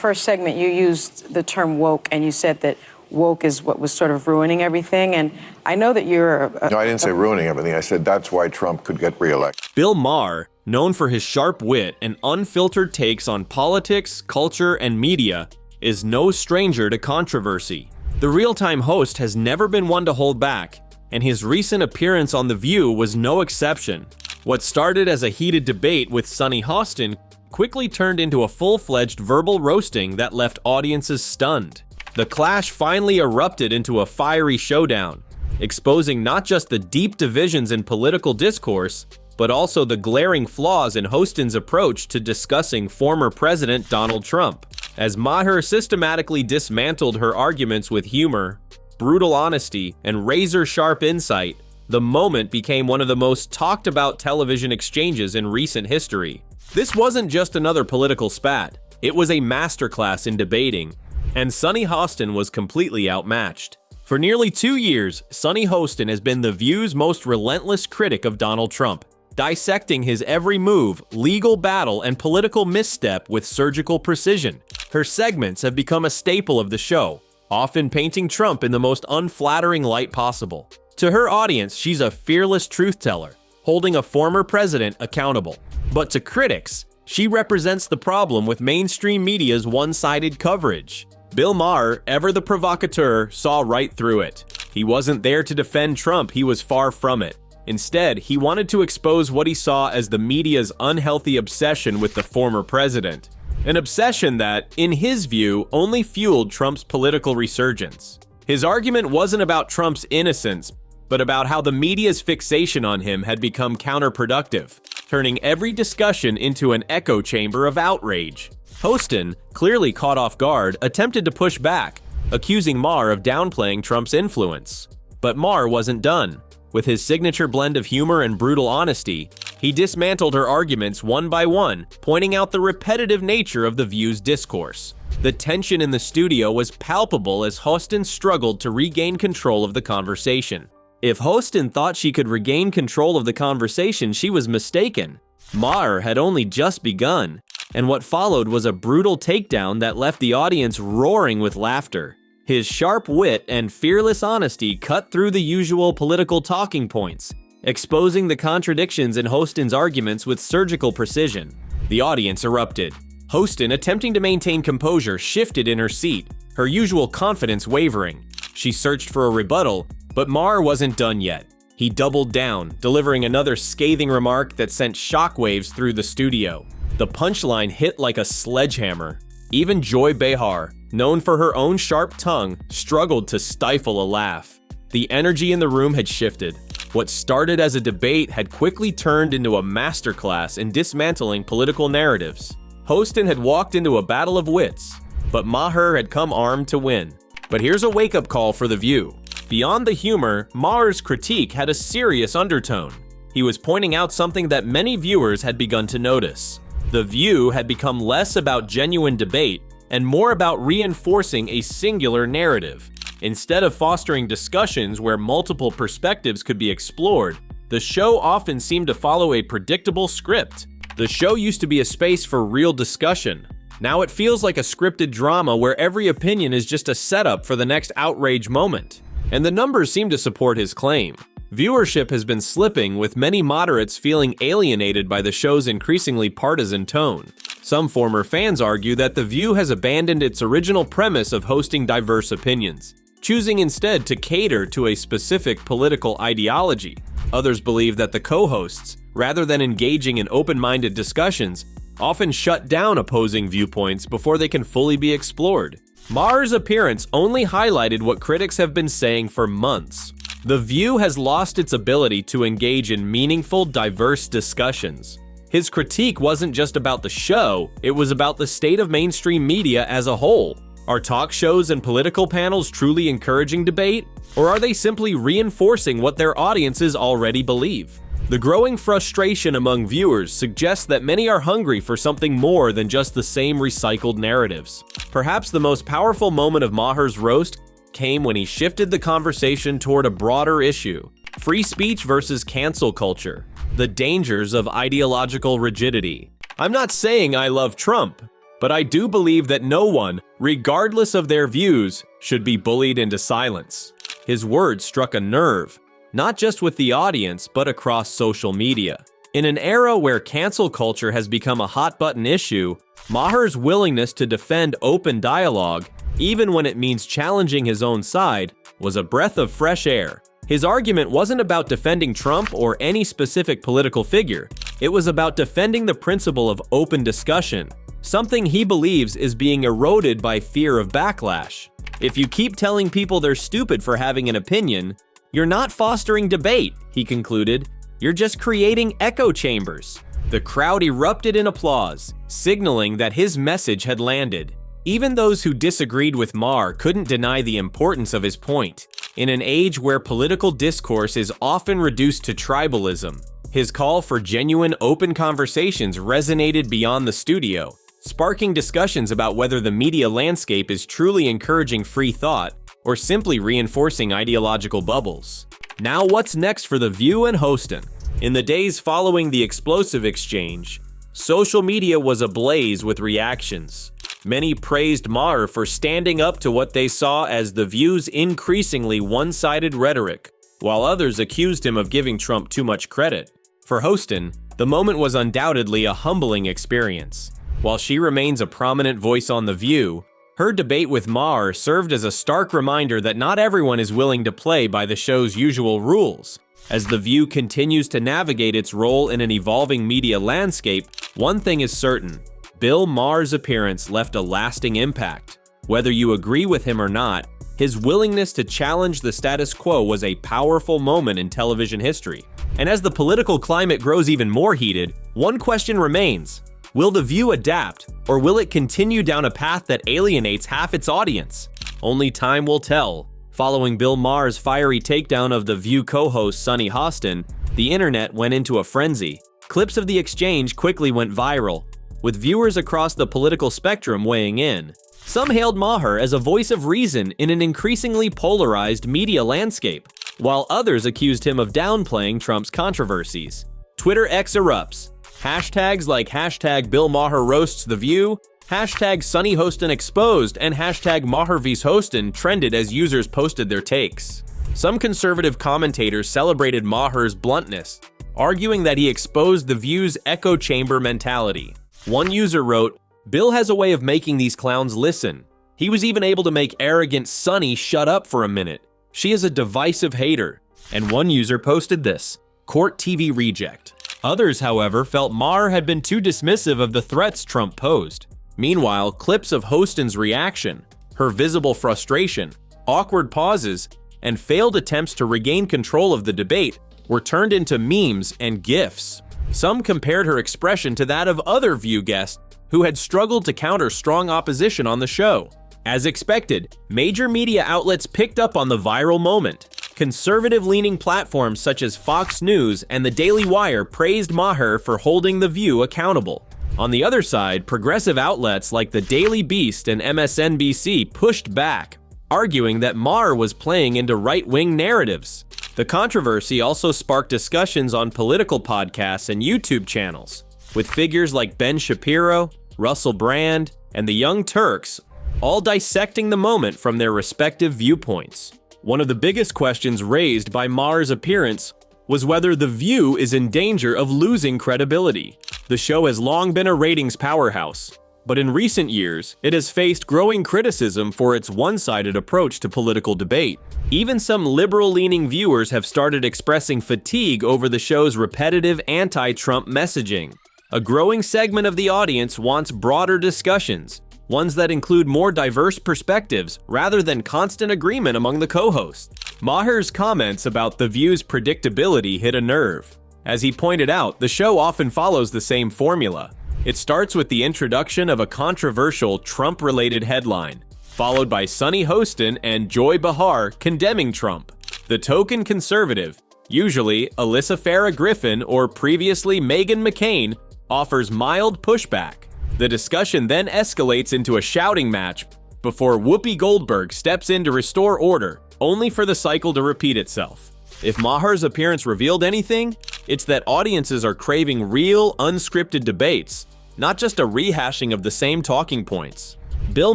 first segment, you used the term woke, and you said that woke is what was sort of ruining everything. And I know that you're No, I didn't say ruining everything. I said that's why Trump could get reelected. Bill Maher, known for his sharp wit and unfiltered takes on politics, culture, and media, is no stranger to controversy. The real-time host has never been one to hold back, and his recent appearance on The View was no exception. What started as a heated debate with Sunny Hostin quickly turned into a full-fledged verbal roasting that left audiences stunned. The clash finally erupted into a fiery showdown, exposing not just the deep divisions in political discourse, but also the glaring flaws in Hostin's approach to discussing former President Donald Trump. As Maher systematically dismantled her arguments with humor, brutal honesty, and razor-sharp insight, the moment became one of the most talked-about television exchanges in recent history. This wasn't just another political spat, it was a masterclass in debating, and Sunny Hostin was completely outmatched. For nearly 2 years, Sunny Hostin has been The View's most relentless critic of Donald Trump, dissecting his every move, legal battle, and political misstep with surgical precision. Her segments have become a staple of the show, often painting Trump in the most unflattering light possible. To her audience, she's a fearless truth-teller, holding a former president accountable. But to critics, she represents the problem with mainstream media's one-sided coverage. Bill Maher, ever the provocateur, saw right through it. He wasn't there to defend Trump, he was far from it. Instead, he wanted to expose what he saw as the media's unhealthy obsession with the former president. An obsession that, in his view, only fueled Trump's political resurgence. His argument wasn't about Trump's innocence, but about how the media's fixation on him had become counterproductive, turning every discussion into an echo chamber of outrage. Hostin, clearly caught off guard, attempted to push back, accusing Maher of downplaying Trump's influence. But Maher wasn't done. With his signature blend of humor and brutal honesty, he dismantled her arguments one by one, pointing out the repetitive nature of The View's discourse. The tension in the studio was palpable as Hostin struggled to regain control of the conversation. If Hostin thought she could regain control of the conversation, she was mistaken. Maher had only just begun, and what followed was a brutal takedown that left the audience roaring with laughter. His sharp wit and fearless honesty cut through the usual political talking points, exposing the contradictions in Hostin's arguments with surgical precision. The audience erupted. Hostin, attempting to maintain composure, shifted in her seat, her usual confidence wavering. She searched for a rebuttal, but Maher wasn't done yet. He doubled down, delivering another scathing remark that sent shockwaves through the studio. The punchline hit like a sledgehammer. Even Joy Behar, known for her own sharp tongue, struggled to stifle a laugh. The energy in the room had shifted. What started as a debate had quickly turned into a masterclass in dismantling political narratives. Hostin had walked into a battle of wits, but Maher had come armed to win. But here's a wake-up call for The View. Beyond the humor, Maher's critique had a serious undertone. He was pointing out something that many viewers had begun to notice. The View had become less about genuine debate and more about reinforcing a singular narrative. Instead of fostering discussions where multiple perspectives could be explored, the show often seemed to follow a predictable script. The show used to be a space for real discussion. Now it feels like a scripted drama where every opinion is just a setup for the next outrage moment. And the numbers seem to support his claim. Viewership has been slipping, with many moderates feeling alienated by the show's increasingly partisan tone. Some former fans argue that The View has abandoned its original premise of hosting diverse opinions, choosing instead to cater to a specific political ideology. Others believe that the co-hosts, rather than engaging in open-minded discussions, often shut down opposing viewpoints before they can fully be explored. Maher's appearance only highlighted what critics have been saying for months. The View has lost its ability to engage in meaningful, diverse discussions. His critique wasn't just about the show, it was about the state of mainstream media as a whole. Are talk shows and political panels truly encouraging debate, or are they simply reinforcing what their audiences already believe? The growing frustration among viewers suggests that many are hungry for something more than just the same recycled narratives. Perhaps the most powerful moment of Maher's roast came when he shifted the conversation toward a broader issue: free speech versus cancel culture, the dangers of ideological rigidity. I'm not saying I love Trump, but I do believe that no one, regardless of their views, should be bullied into silence." His words struck a nerve, not just with the audience, but across social media. In an era where cancel culture has become a hot-button issue, Maher's willingness to defend open dialogue, even when it means challenging his own side, was a breath of fresh air. His argument wasn't about defending Trump or any specific political figure. It was about defending the principle of open discussion, something he believes is being eroded by fear of backlash. If you keep telling people they're stupid for having an opinion, you're not fostering debate, he concluded. You're just creating echo chambers. The crowd erupted in applause, signaling that his message had landed. Even those who disagreed with Maher couldn't deny the importance of his point. In an age where political discourse is often reduced to tribalism, his call for genuine, open conversations resonated beyond the studio, sparking discussions about whether the media landscape is truly encouraging free thought or simply reinforcing ideological bubbles. Now what's next for The View and Hostin? In the days following the explosive exchange, social media was ablaze with reactions. Many praised Maher for standing up to what they saw as The View's increasingly one-sided rhetoric, while others accused him of giving Trump too much credit. For Hostin, the moment was undoubtedly a humbling experience. While she remains a prominent voice on The View, her debate with Maher served as a stark reminder that not everyone is willing to play by the show's usual rules. As The View continues to navigate its role in an evolving media landscape, one thing is certain: Bill Maher's appearance left a lasting impact. Whether you agree with him or not, his willingness to challenge the status quo was a powerful moment in television history. And as the political climate grows even more heated, one question remains: will The View adapt, or will it continue down a path that alienates half its audience? Only time will tell. Following Bill Maher's fiery takedown of The View co-host Sunny Hostin, the internet went into a frenzy. Clips of the exchange quickly went viral, with viewers across the political spectrum weighing in. Some hailed Maher as a voice of reason in an increasingly polarized media landscape, while others accused him of downplaying Trump's controversies. Twitter X erupts. Hashtags like hashtag Bill Maher roasts The View, hashtag Sunny Hostin exposed, and hashtag Maher vs. Hostin trended as users posted their takes. Some conservative commentators celebrated Maher's bluntness, arguing that he exposed The View's echo chamber mentality. One user wrote, "Bill has a way of making these clowns listen. He was even able to make arrogant Sunny shut up for a minute. She is a divisive hater." And one user posted this: "Court TV reject." Others, however, felt Maher had been too dismissive of the threats Trump posed. Meanwhile, clips of Hostin's reaction, her visible frustration, awkward pauses, and failed attempts to regain control of the debate were turned into memes and GIFs. Some compared her expression to that of other View guests who had struggled to counter strong opposition on the show. As expected, major media outlets picked up on the viral moment. Conservative-leaning platforms such as Fox News and The Daily Wire praised Maher for holding The View accountable. On the other side, progressive outlets like The Daily Beast and MSNBC pushed back, arguing that Maher was playing into right-wing narratives. The controversy also sparked discussions on political podcasts and YouTube channels, with figures like Ben Shapiro, Russell Brand, and the Young Turks all dissecting the moment from their respective viewpoints. One of the biggest questions raised by Maher's appearance was whether The View is in danger of losing credibility. The show has long been a ratings powerhouse, but in recent years, it has faced growing criticism for its one-sided approach to political debate. Even some liberal-leaning viewers have started expressing fatigue over the show's repetitive anti-Trump messaging. A growing segment of the audience wants broader discussions, ones that include more diverse perspectives rather than constant agreement among the co-hosts. Maher's comments about The View's predictability hit a nerve. As he pointed out, the show often follows the same formula. It starts with the introduction of a controversial Trump-related headline, followed by Sunny Hostin and Joy Behar condemning Trump. The token conservative, usually Alyssa Farah Griffin or previously Meghan McCain, offers mild pushback. The discussion then escalates into a shouting match before Whoopi Goldberg steps in to restore order, only for the cycle to repeat itself. If Maher's appearance revealed anything, it's that audiences are craving real, unscripted debates, not just a rehashing of the same talking points. Bill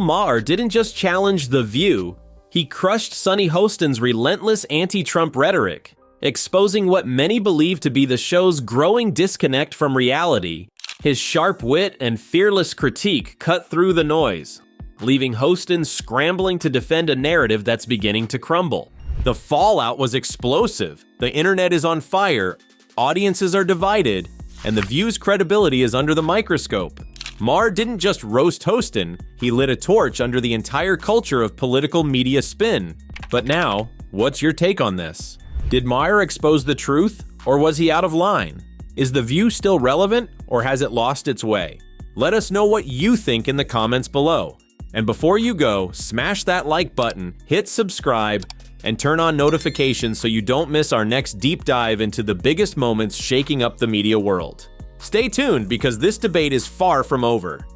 Maher didn't just challenge The View, he crushed Sunny Hostin's relentless anti-Trump rhetoric, exposing what many believe to be the show's growing disconnect from reality. His sharp wit and fearless critique cut through the noise, leaving Hostin scrambling to defend a narrative that's beginning to crumble. The fallout was explosive. The internet is on fire, audiences are divided, and The View's credibility is under the microscope. Maher didn't just roast Hostin, he lit a torch under the entire culture of political media spin. But now, what's your take on this? Did Maher expose the truth, or was he out of line? Is The View still relevant, or has it lost its way? Let us know what you think in the comments below. And before you go, smash that like button, hit subscribe, and turn on notifications so you don't miss our next deep dive into the biggest moments shaking up the media world. Stay tuned because this debate is far from over.